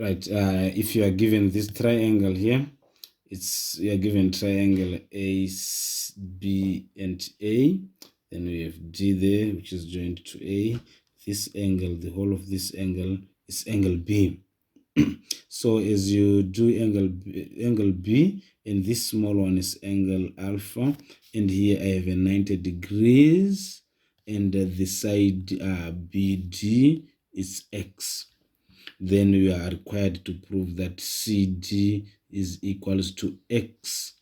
Right, if you are given this triangle here, you are given triangle A, B, and A. Then we have D there, which is joined to A. This angle, the whole of this angle is angle B. So as you do angle B, and this small one is angle alpha, and here I have a 90 degrees, and the side BD is X. Then we are required to prove that CD is equals to X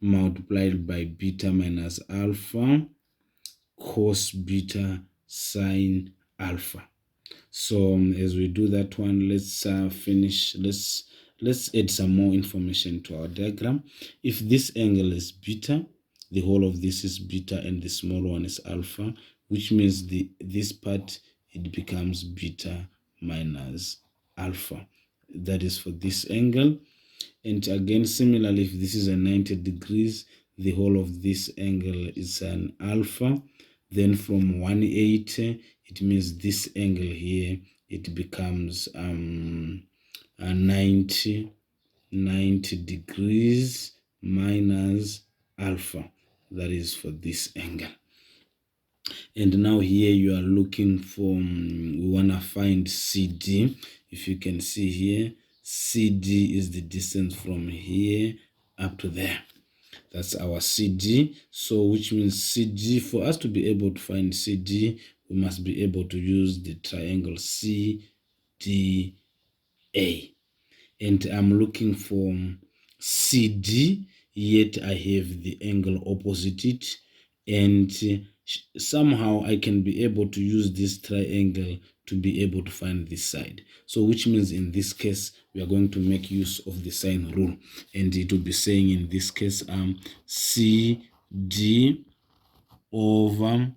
multiplied by beta minus alpha cos beta sine alpha. So as we do that one, let's finish. Let's add some more information to our diagram. If this angle is beta, the whole of this is beta, and the small one is alpha, which means this part, it becomes beta minus alpha. That is for this angle. And again, similarly, if this is a 90 degrees, the whole of this angle is an alpha. Then from 180, it means this angle here, it becomes a 90 degrees minus alpha. That is for this angle. And now here you are looking for, we want to find CD. If you can see here, CD is the distance from here up to there. That's our CD. So which means CD, for us to be able to find CD, we must be able to use the triangle CDA. And I'm looking for CD, yet I have the angle opposite it, and somehow I can be able to use this triangle to be able to find this side. So which means in this case, we are going to make use of the sine rule, and it will be saying in this case, CD over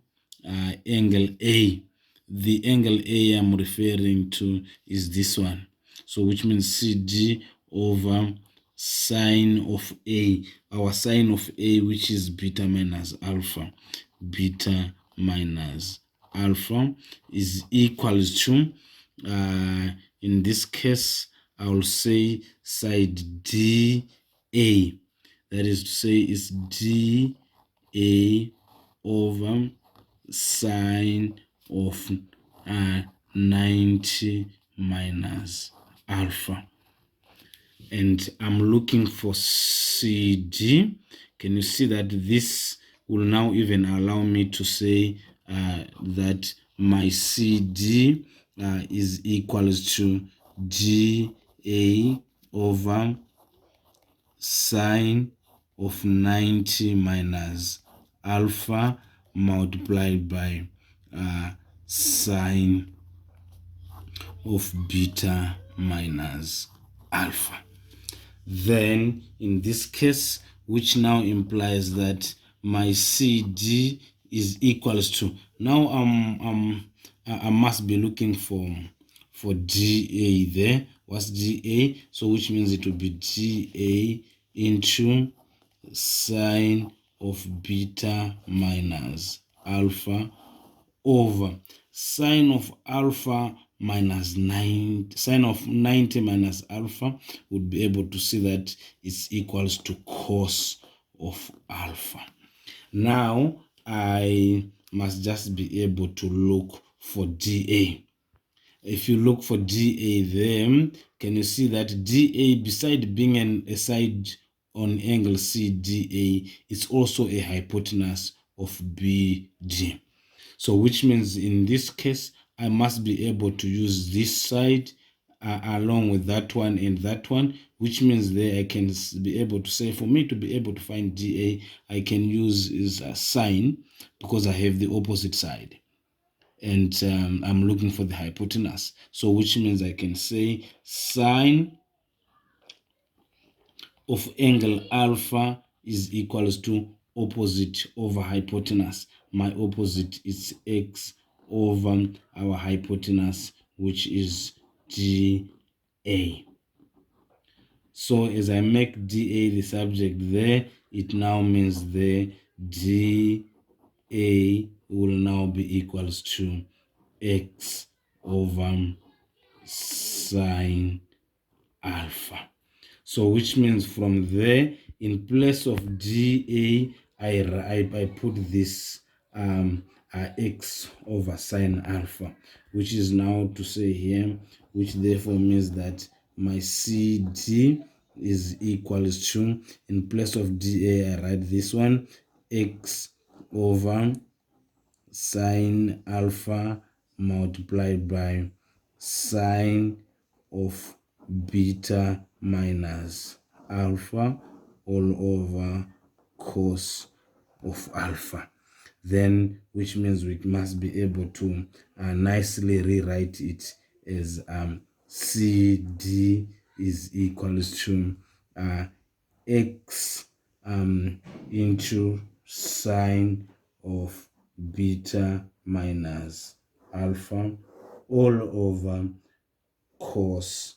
angle A. The angle A I'm referring to is this one. So which means CD over sine of A. Our sine of A, which is beta minus alpha. Beta minus alpha is equals to, in this case, I will say side DA. That is to say, it's DA over sine of 90 minus alpha. And I'm looking for CD. Can you see that this will now even allow me to say that my CD is equals to GA over sine of 90 minus alpha multiplied by sine of beta minus alpha. Then in this case, which now implies that my CD is equals to, now I must be looking for GA there. What's GA? So which means it will be GA into sine of beta minus alpha over sine of alpha minus 9, sine of 90 minus alpha, would be able to see that it's equals to cos of alpha. Now I must just be able to look for DA. If you look for DA there, can you see that DA, beside being a side on angle CDA, it's also a hypotenuse of BD. So which means in this case, I must be able to use this side along with that one and that one, which means there I can be able to say, for me to be able to find DA, I can use is a sine, because I have the opposite side. And I'm looking for the hypotenuse. So which means I can say sine of angle alpha is equals to opposite over hypotenuse. My opposite is X over our hypotenuse, which is GA. So as I make DA the subject there, it now means the DA will now be equals to X over sine alpha. So which means from there, in place of dA, I put this x over sine alpha, which is now to say here, which therefore means that my CD is equals to, in place of dA, I write this one, x over sine alpha multiplied by sine of beta minus alpha all over cos of alpha. Then, which means we must be able to nicely rewrite it as CD is equals to x into sine of beta minus alpha all over cos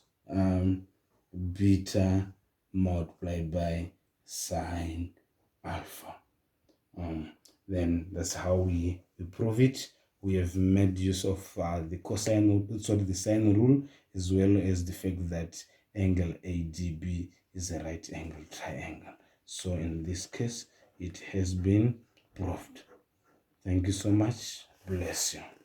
beta multiplied by sine alpha. Then that's how we prove it. We have made use of the the sine rule, as well as the fact that angle ADB is a right angle triangle. So in this case, it has been proved. Thank you so much. Bless you.